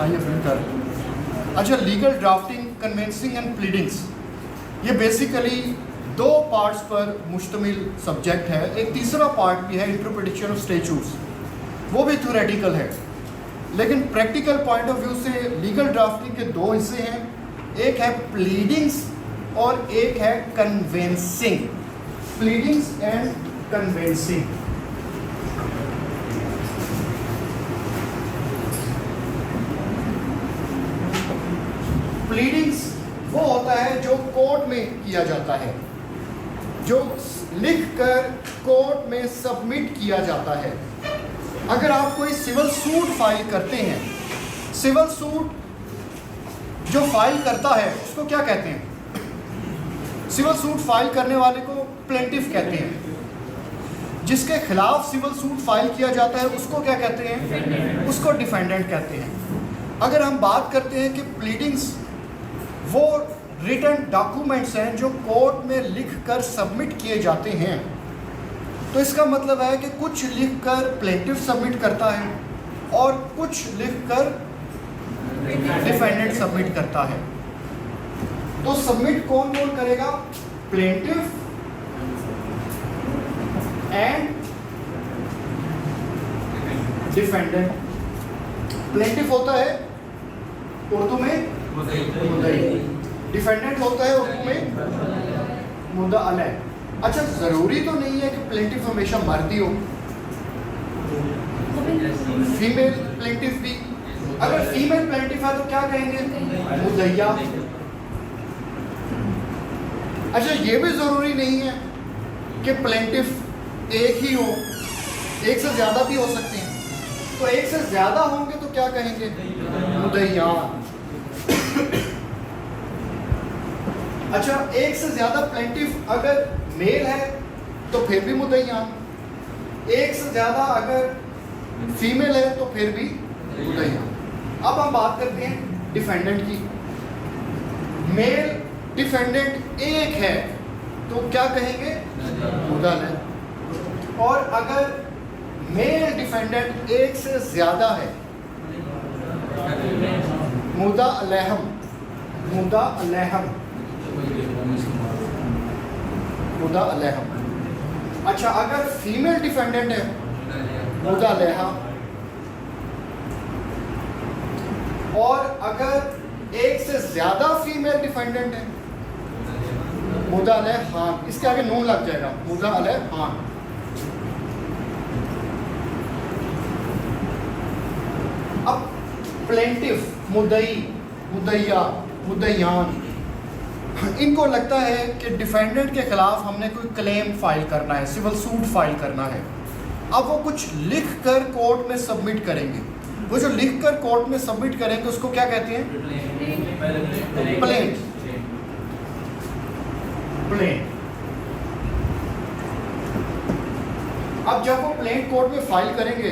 दिखाइए फिर कर। अच्छा, legal drafting, convincing and pleadings, ये बेसिकली दो पार्ट्स पर मुश्तमिल सब्जेक्ट है। एक तीसरा पार्ट भी है, इंटरप्रिटेशन ऑफ स्टैट्यूट्स, वो भी थ्योरेटिकल है, लेकिन प्रैक्टिकल पॉइंट ऑफ व्यू से लीगल ड्राफ्टिंग के दो हिस्से हैं, एक है प्लीडिंग्स और एक है convincing. Pleadings and convincing. Pleadings वो होता है जो कोर्ट में किया जाता है, जो लिखकर कोर्ट में सबमिट किया जाता है। अगर आप कोई सिविल सूट फाइल करते हैं, सिविल सूट जो फाइल करता है उसको क्या कहते हैं? सिविल सूट फाइल करने वाले को प्लेंटिफ कहते हैं। जिसके खिलाफ सिविल सूट फाइल किया जाता है उसको क्या कहते हैं? उसको डिफेंडेंट कहते हैं। अगर हम बात करते हैं कि प्लीडिंग्स वो रिटन डॉक्यूमेंट्स हैं जो कोर्ट में लिखकर सबमिट किए जाते हैं, तो इसका मतलब है कि कुछ लिखकर प्लेंटिफ सबमिट करता है और कुछ लिखकर डिफेंडेंट सबमिट करता है। तो सबमिट कौन कौन करेगा? Plaintiff and defendant. प्लेंटिफ होता है उर्दू में मुद्दई, डिफेंडेंट होता है उर्दू में मुद्दा अलग। अच्छा, जरूरी तो नहीं है कि प्लेंटिफ हमेशा मर्द ही हो, फीमेल प्लेंटिफ भी। अगर फीमेल प्लेंटिफ है तो क्या कहेंगे? मुद्दैया। अच्छा, ये भी जरूरी नहीं है कि प्लेंटिफ एक ही हो, एक से ज्यादा भी हो सकते हैं। तो एक से ज्यादा होंगे तो क्या कहेंगे? मुद्दैया। अच्छा, एक से ज्यादा प्लेंटिफ अगर मेल है तो फिर भी मुद्दैया, एक से ज्यादा अगर फीमेल है तो फिर भी मुद्दैया। अब हम बात करते हैं डिफेंडेंट की। मेल डिफेंडेंट एक है तो क्या कहेंगे? मुद्दा है। और अगर मेल डिफेंडेंट एक से ज्यादा है, मुद्दा अलहम, मुद्दा अलहम, मुद्दा अलहम। अच्छा, अगर फीमेल डिफेंडेंट है, मुद्दा अलहा। और अगर एक से ज्यादा फीमेल डिफेंडेंट है, मुद्दा अलहान। इसके आगे नून लग जाएगा, मुद्दा अलहान। अब प्लेंटिफ, मुद्दई, मुद्दैया, मुद्दैयान, इनको लगता है कि डिफेंडेंट के खिलाफ हमने कोई क्लेम फाइल करना है, सिविल सूट फाइल करना है। अब वो कुछ लिख कर कोर्ट में सबमिट करेंगे। वो जो लिख कर कोर्ट में सबमिट करेंगे उसको क्या कहते हैं? प्लेंट। प्लेंट। अब जब वो प्लेंट कोर्ट में फाइल करेंगे,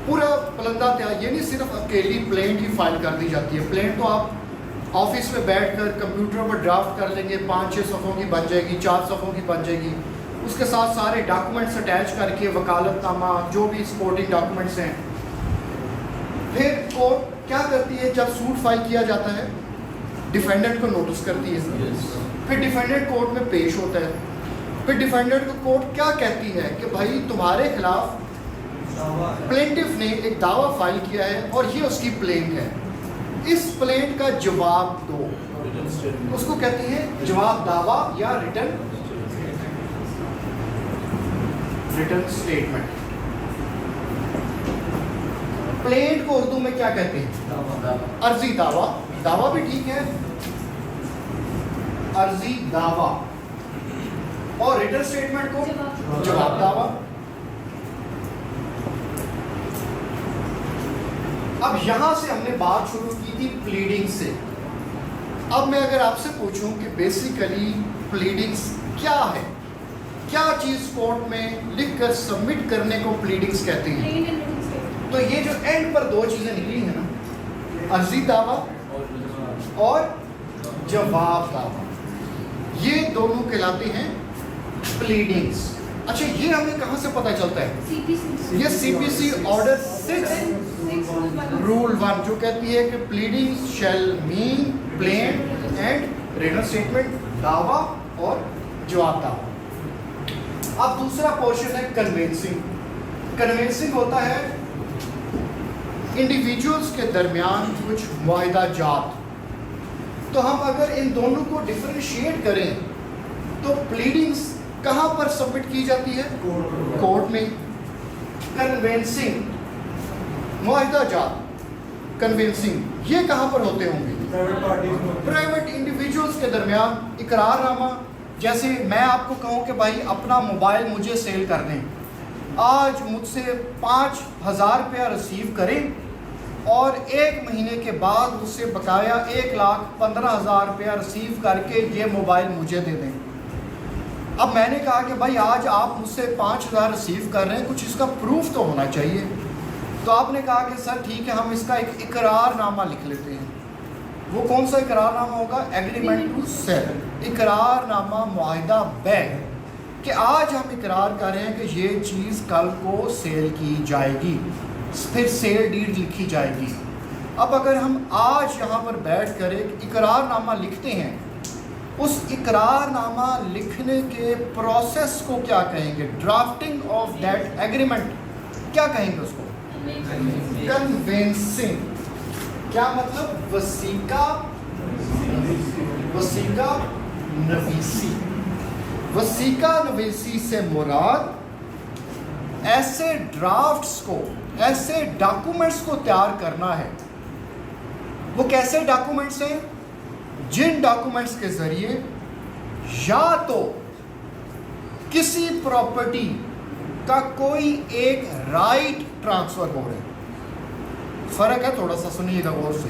पूरा पलंदा तैयार, ये नहीं सिर्फ अकेली प्लेंट ही फाइल कर दी जाती है। प्लेंट तो आप ऑफिस में बैठकर कंप्यूटर पर ड्राफ्ट कर लेंगे, 5-6 सफ़ों की बन जाएगी, 4 सफ़ों की बन जाएगी। उसके साथ सारे डॉक्यूमेंट्स अटैच करके, वकालतनामा, जो भी सपोर्टिंग डॉक्यूमेंट्स हैं। फिर कोर्ट क्या करती है? जब सूट फाइल किया जाता है, डिफेंडेंट को नोटिस करती है। फिर डिफेंडेंट कोर्ट में पेश होता है। फिर डिफेंडेंट को कोर्ट क्या कहती है कि भाई तुम्हारे खिलाफ प्लेंटिफ ने एक दावा फाइल किया है और ये उसकी प्लेंट है, इस प्लेंट का जवाब दो। उसको कहती है जवाब दावा या रिटन स्टेटमेंट। प्लेंट को उर्दू में क्या कहते हैं? अर्जी दावा। दावा भी ठीक है, अर्जी दावा। और रिटन स्टेटमेंट को जवाब दावा। अब यहां से हमने बात शुरू की थी प्लीडिंग से। अब मैं अगर आपसे पूछूं कि बेसिकली प्लीडिंग्स क्या है, क्या चीज कोर्ट में लिखकर सबमिट करने को प्लीडिंग्स कहते हैं, तो ये जो एंड पर दो चीजें निकली हैं ना, अर्जी दावा और जवाब दावा, ये दोनों कहलाते हैं प्लीडिंग्स। अच्छा, ये हमें कहाँ से पता चलता है? ये CPC ऑर्डर 6 रूल 1 जो कहती है कि pleading shall mean plaint and written statement, दावा और जवाब दावा। अब दूसरा पोर्शन है कन्विंसिंग। कन्विंसिंग होता है इंडिविजुअल्स के दरमियान कुछ मुआहिदा जात। तो हम अगर इन दोनों को डिफरेंशिएट करें तो प्लीडिंग्स कहाँ पर सबमिट की जाती है? कोर्ट में। कन्विंसिंग मुआहिदा जात, कन्विंसिंग ये कहाँ पर होते होंगे? प्राइवेट इंडिविजुअल्स के दरमियान इकरारनामा। जैसे मैं आपको कहूँ कि भाई अपना मोबाइल मुझे सेल कर दें, आज मुझसे 5,000 रुपया रिसीव करें और 1 महीने के बाद उससे बकाया 1,15,000 रुपया रिसीव करके ये मोबाइल मुझे दे दें। अब मैंने कहा कि भाई आज आप मुझसे 5,000 रिसीव कर रहे हैं, कुछ इसका प्रूफ तो होना चाहिए। तो आपने कहा कि सर ठीक है, हम इसका एक इकरारनामा लिख लेते हैं। वो कौन सा इकरारनामा होगा? एग्रीमेंट टू सेल, इकरारनामा मुआहिदा बै, कि आज हम इकरार कर रहे हैं कि ये चीज़ कल को सेल की जाएगी, फिर सेल डीड लिखी जाएगी। अब अगर हम आज यहाँ पर बैठ कर एक इकरारनामा लिखते हैं, उस इकरारनामा लिखने के प्रोसेस को क्या कहेंगे? ड्राफ्टिंग ऑफ दैट एग्रीमेंट क्या कहेंगे उसको? कन्विंसिंग। क्या मतलब? वसीका, वसीका नवीसी। वसीका नवीसी से मुराद ऐसे ड्राफ्ट्स को, ऐसे डॉक्यूमेंट्स को तैयार करना है। वो कैसे डॉक्यूमेंट्स हैं? जिन डॉक्यूमेंट्स के जरिए या तो किसी प्रॉपर्टी का कोई एक राइट ट्रांसफर हो रहा है, फर्क है थोड़ा सा, सुनिएगा गौर से।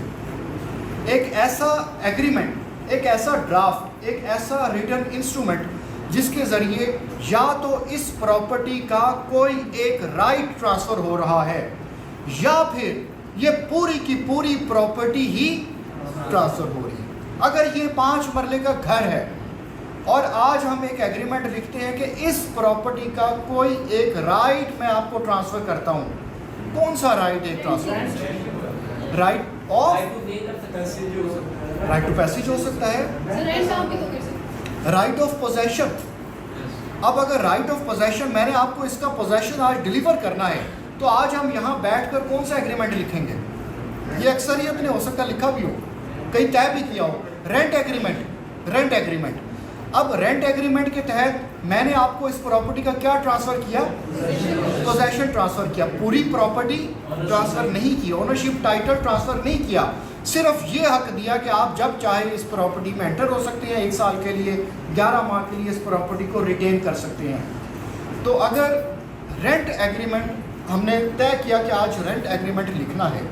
एक ऐसा एग्रीमेंट, एक ऐसा ड्राफ्ट, एक ऐसा रिटन इंस्ट्रूमेंट जिसके जरिए या तो इस प्रॉपर्टी का कोई एक राइट ट्रांसफर हो रहा है या फिर ये पूरी की पूरी प्रॉपर्टी ही ट्रांसफर हो रही है। अगर ये 5 मरले का घर है और आज हम एक एग्रीमेंट लिखते हैं कि इस प्रॉपर्टी का कोई एक राइट मैं आपको ट्रांसफर करता हूं, कौन सा राइट है transfer? Right of, right to passage हो सकता है, राइट ऑफ पोजेशन। अब अगर राइट ऑफ पोजेशन, मैंने आपको इसका पोजेशन आज डिलीवर करना है, तो आज हम यहाँ बैठकर कौन सा एग्रीमेंट लिखेंगे? ये अक्सरियत ने हो सकता लिखा भी हो, कहीं तय भी किया हो, रेंट एग्रीमेंट। रेंट एग्रीमेंट, अब रेंट एग्रीमेंट के तहत मैंने आपको इस प्रॉपर्टी का क्या ट्रांसफर किया? पोजेशन ट्रांसफर किया। पूरी प्रॉपर्टी ट्रांसफर नहीं की, ओनरशिप टाइटल ट्रांसफर नहीं किया, सिर्फ ये हक दिया कि आप जब चाहे इस प्रॉपर्टी में एंटर हो सकते हैं, 1 साल के लिए, 11 माह के लिए इस प्रॉपर्टी को रिटेन कर सकते हैं। तो अगर रेंट एग्रीमेंट हमने तय किया कि आज रेंट एग्रीमेंट लिखना है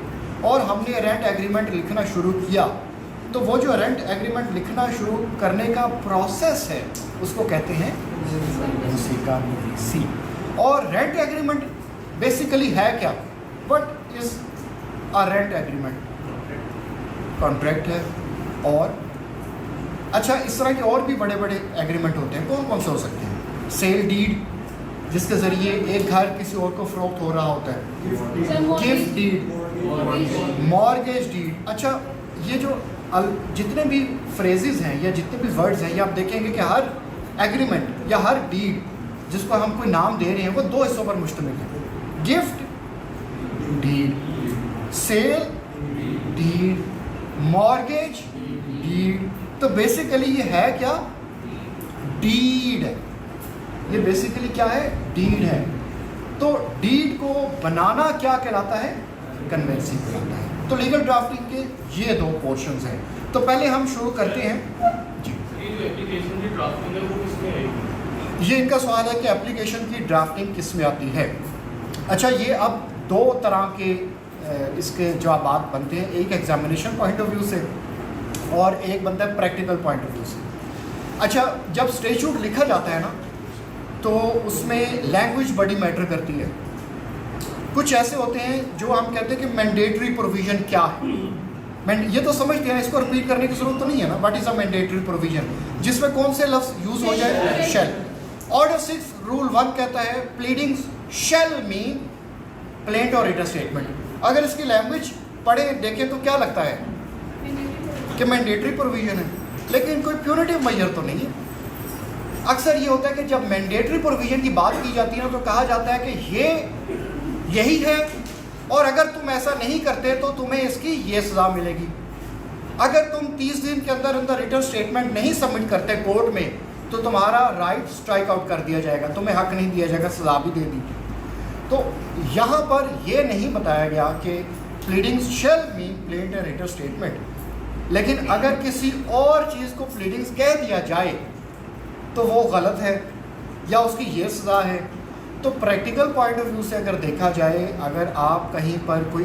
और हमने रेंट एग्रीमेंट लिखना शुरू किया, तो वो जो रेंट एग्रीमेंट लिखना शुरू करने का प्रोसेस है उसको कहते हैं वसीका नवीसी। और रेंट एग्रीमेंट बेसिकली है क्या? What is a rent agreement? Contract है। और अच्छा, इस तरह के और भी बड़े बड़े एग्रीमेंट होते हैं। कौन कौन से हो सकते हैं? सेल डीड, जिसके ज़रिए एक घर किसी और को फ़रोख्त हो रहा होता है। Gift deed, mortgage deed. अच्छा, ये जो जितने भी फ्रेजेस हैं या जितने भी वर्ड्स हैं, ये आप देखेंगे कि हर एग्रीमेंट या हर डीड जिसको हम कोई नाम दे रहे हैं वो 2 हिस्सों पर मुश्तमिल है। Gift deed, sale deed, mortgage deed. तो बेसिकली ये है क्या? डीड है। ये बेसिकली क्या है? डीड है। तो डीड को बनाना क्या कहलाता है? कन्वेंसिंग कहलाता है। तो लीगल ड्राफ्टिंग के ये 2 पोर्शंस हैं। तो पहले हम शुरू करते हैं जी। एप्लीकेशन की ड्राफ्टिंग है वो किसमें आएगी? ये इनका सवाल है कि एप्लीकेशन की ड्राफ्टिंग किस में आती है। अच्छा, ये अब 2 तरह के इसके जवाब बनते हैं, एक एग्जामिनेशन पॉइंट ऑफ व्यू से और एक बनता है प्रैक्टिकल पॉइंट ऑफ व्यू से। अच्छा, जब स्टैट्यूट लिखा जाता है ना, तो उसमें लैंग्वेज बड़ी मैटर करती है। कुछ ऐसे होते हैं जो हम कहते हैं कि मैंडेटरी प्रोविज़न क्या है। ये तो समझते हैं, इसको रिपीट करने की जरूरत तो नहीं है ना। What is a mandatory provision? जिसमें कौन से लफ्ज़ यूज़ हो जाए? शैल। ऑर्डर 6 रूल 1 कहता है प्लीडिंग्स शैल मीन प्लेंट और रिटन स्टेटमेंट। अगर इसकी लैंग्वेज पढ़े देखें तो क्या लगता है कि मैंडेटरी प्रोविजन है, लेकिन कोई प्यूनिटिव मेजर तो नहीं है। अक्सर ये होता है कि जब मैंडेटरी प्रोविजन की बात की जाती है ना तो कहा जाता है कि ये यही है और अगर तुम ऐसा नहीं करते तो तुम्हें इसकी ये सज़ा मिलेगी। अगर तुम 30 दिन के अंदर अंदर रिटर्न स्टेटमेंट नहीं सबमिट करते कोर्ट में तो तुम्हारा राइट स्ट्राइक आउट कर दिया जाएगा, तुम्हें हक नहीं दिया जाएगा, सज़ा भी दे दी। तो यहाँ पर यह नहीं बताया गया कि pleadings shall mean plaint and return statement, लेकिन अगर किसी और चीज़ को प्लीडिंग्स कह दिया जाए तो वो गलत है या उसकी ये सज़ा है। तो प्रैक्टिकल पॉइंट ऑफ व्यू से अगर देखा जाए, अगर आप कहीं पर कोई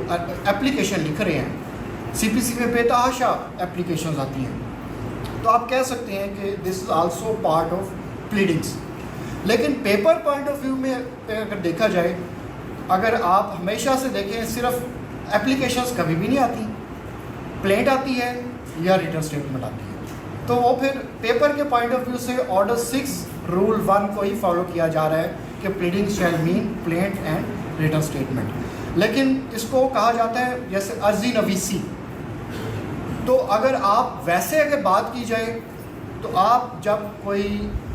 एप्लीकेशन लिख रहे हैं, सीपीसी में बेतहाशा एप्लीकेशंस आती हैं, तो आप कह सकते हैं कि this is also part of pleadings. लेकिन पेपर पॉइंट ऑफ व्यू में अगर देखा जाए, अगर आप हमेशा से देखें सिर्फ एप्लीकेशंस कभी भी नहीं आती, प्लेंट आती है या रिटर्न स्टेटमेंट आती है। तो वो फिर पेपर के पॉइंट ऑफ व्यू से ऑर्डर 6 रूल 1 को ही फॉलो किया जा रहा है कि pleading shall mean plaint and return statement. लेकिन इसको कहा जाता है जैसे अर्जी नवीसी। तो अगर आप वैसे अगर बात की जाए तो आप जब कोई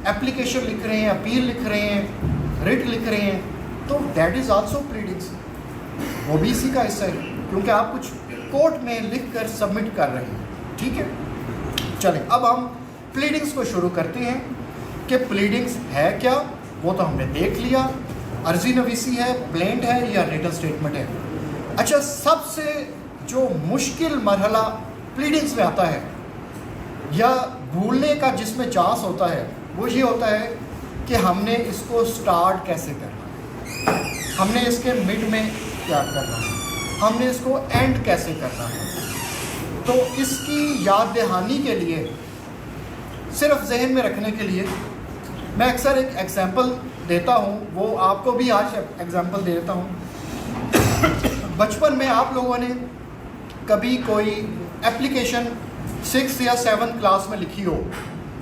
एप्लीकेशन लिख रहे हैं, अपील लिख रहे हैं, रिट लिख रहे हैं, तो दैट इज़ आल्सो प्लीडिंग्स, वो भी इसी का हिस्सा है, क्योंकि आप कुछ कोर्ट में लिख कर सबमिट कर रहे हैं। ठीक है, चलें अब हम प्लीडिंग्स को शुरू करते हैं कि प्लीडिंग्स है क्या, वो तो हमने देख लिया। अर्जी नवीसी है, प्लेंट है या रिटन स्टेटमेंट है। अच्छा, सबसे जो मुश्किल मरहला प्लीडिंग्स में आता है या भूलने का जिसमें चांस होता है वो ये होता है कि हमने इसको स्टार्ट कैसे करना है, हमने इसके मिड में क्या करना है, हमने इसको एंड कैसे करना है। तो इसकी याद दहानी के लिए, सिर्फ जहन में रखने के लिए मैं अक्सर एक एग्जांपल देता हूँ, वो आपको भी आज एग्जांपल दे देता हूँ। बचपन में आप लोगों ने कभी कोई एप्लीकेशन 6 या 7 क्लास में लिखी हो,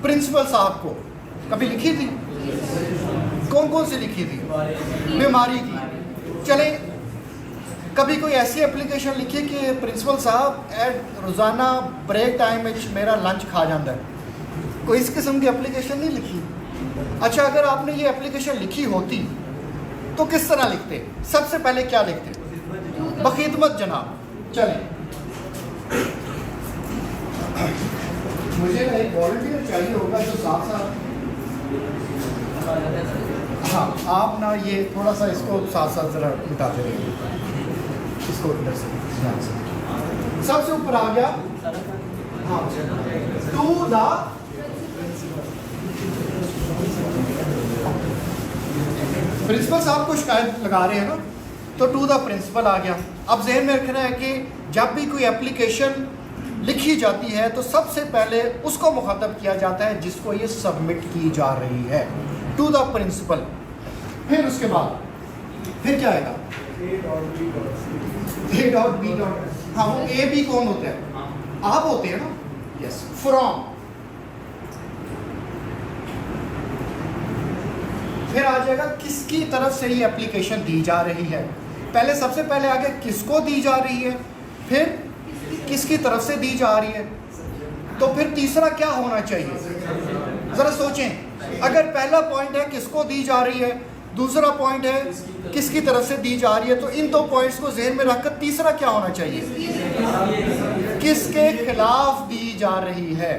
प्रिंसिपल साहब को कभी लिखी थी? कौन कौन सी लिखी थी? बीमारी की। चले, कभी कोई ऐसी एप्लीकेशन लिखी कि प्रिंसिपल साहब रोज़ाना ब्रेक टाइम में मेरा लंच खा जाता है, कोई इस किस्म की एप्लीकेशन नहीं लिखी। अच्छा, अगर आपने ये एप्लीकेशन लिखी होती तो किस तरह लिखते? सबसे पहले क्या लिखते? बखिदमत जनाब। चलें, मुझे ना एक वॉलंटियर चाहिए होगा जो साथ साथ, हाँ आप ना ये थोड़ा सा इसको साथ साथ ज़रा मिटाते रहिए, इसको इधर से ध्यान से। सबसे ऊपर आ गया, हाँ, टू द प्रिंसिपल साहब को शिकायत लगा रहे हैं ना, तो टू द प्रिंसिपल आ गया। अब जहन में रखना है कि जब भी कोई एप्लीकेशन लिखी जाती है तो सबसे पहले उसको मुखातब किया जाता है जिसको ये सबमिट की जा रही है, टू द प्रिंसिपल। फिर उसके बाद फिर क्या आएगा? ए डॉट बी डॉट, हाँ वो ए बी कौन होता है? आप होते हैं ना, यस। फ्रॉम, फिर आ जाएगा किसकी तरफ से ये एप्लीकेशन दी जा रही है। पहले सबसे पहले आगे किसको दी जा रही है, फिर किसकी तरफ से दी जा रही है, तो फिर तीसरा क्या होना चाहिए? ज़रा सोचें। अगर पहला पॉइंट है किसको दी जा रही है, दूसरा पॉइंट है किसकी तरफ से दी जा रही है, तो इन दो पॉइंट्स को जहन में रखकर तीसरा क्या होना चाहिए? किसके खिलाफ दी जा रही है,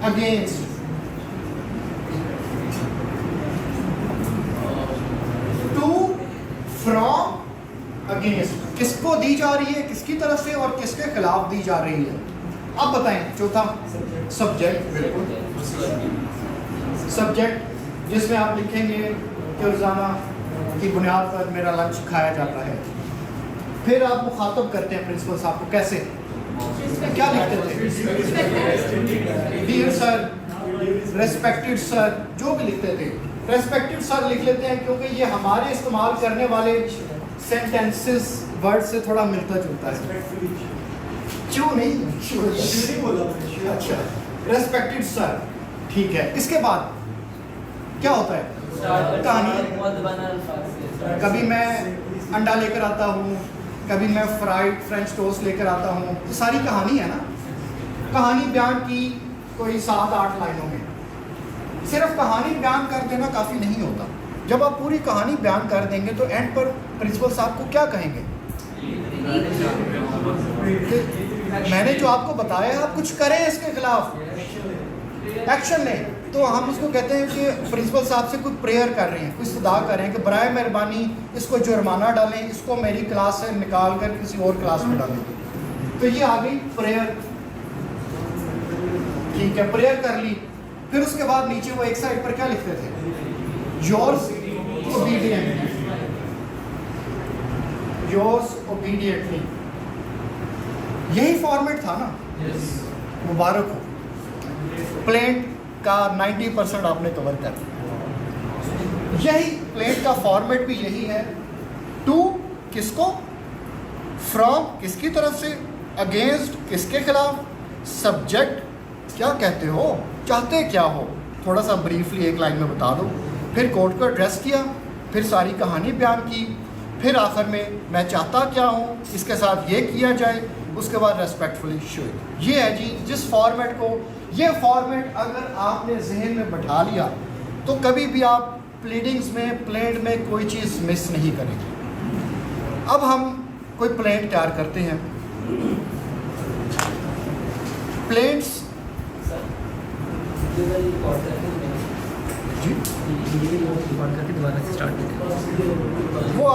अगेंस्ट। टू, फ्रॉम, अगेंस्ट, किसको दी जा रही है, किसकी तरफ से और किसके खिलाफ दी जा रही है। अब बताएं चौथा, सब्जेक्ट। बिल्कुल, सब्जेक्ट जिसमें आप लिखेंगे कि रोज़ाना की बुनियाद पर मेरा लंच खाया जाता है। फिर आप मुखातब करते हैं प्रिंसिपल साहब को, कैसे, क्या लिखते थे? डियर सर, रेस्पेक्टेड सर, जो भी लिखते थे रेस्पेक्टेड सर लिख लेते हैं, क्योंकि ये हमारे इस्तेमाल करने वाले सेंटेंसेस वर्ड से थोड़ा मिलता जुलता है। क्यों नहीं बोला? अच्छा, रेस्पेक्टेड सर, ठीक है। इसके बाद क्या होता है? कहानी। कभी मैं अंडा लेकर आता हूँ, कभी मैं फ्राइड फ्रेंच टोस्ट लेकर आता हूँ, ये सारी कहानी है ना। कहानी बयान की कोई 7-8 लाइनों में। सिर्फ कहानी बयान कर देना काफ़ी नहीं होता। जब आप पूरी कहानी बयान कर देंगे तो एंड पर प्रिंसिपल साहब को क्या कहेंगे? मैंने जो आपको बताया है आप कुछ करें इसके खिलाफ, एक्शन लें। तो हम उसको कहते हैं कि प्रिंसिपल साहब से कुछ प्रेयर कर रहे हैं, कुछ खुदा कर रहे हैं कि बराए मेहरबानी इसको जुर्माना डालें, इसको मेरी क्लास से निकाल कर किसी और क्लास में डालें। तो ये आ गई प्रेयर, ठीक है, प्रेयर कर ली। फिर उसके बाद नीचे वो एक साइड पर क्या लिखते थे? Yours ओबीडिएंटली, yours ओबीडिएंटली। यही फॉर्मेट था ना? मुबारक हो, प्लेंट का 90% आपने कवर कर दिया। यही प्लेंट का फॉर्मेट भी यही है। टू किसको, फ्रॉम किसकी तरफ से, अगेंस्ट किसके खिलाफ, सब्जेक्ट क्या कहते हो, चाहते क्या हो, थोड़ा सा ब्रीफली एक लाइन में बता दो। फिर कोर्ट को एड्रेस किया, फिर सारी कहानी बयान की, फिर आखिर में मैं चाहता क्या हूँ, इसके साथ ये किया जाए, उसके बाद रेस्पेक्टफुली शो। ये है जी जिस फॉर्मेट को, ये फॉर्मेट अगर आपने जहन में बैठा लिया तो कभी भी आप प्लीडिंग्स में, प्लेंट में कोई चीज़ मिस नहीं करेंगे। अब हम कोई प्लेंट तैयार करते हैं। प्लेंट्स जी रिकॉर्ड करके दोबारा से स्टार्ट करें। वो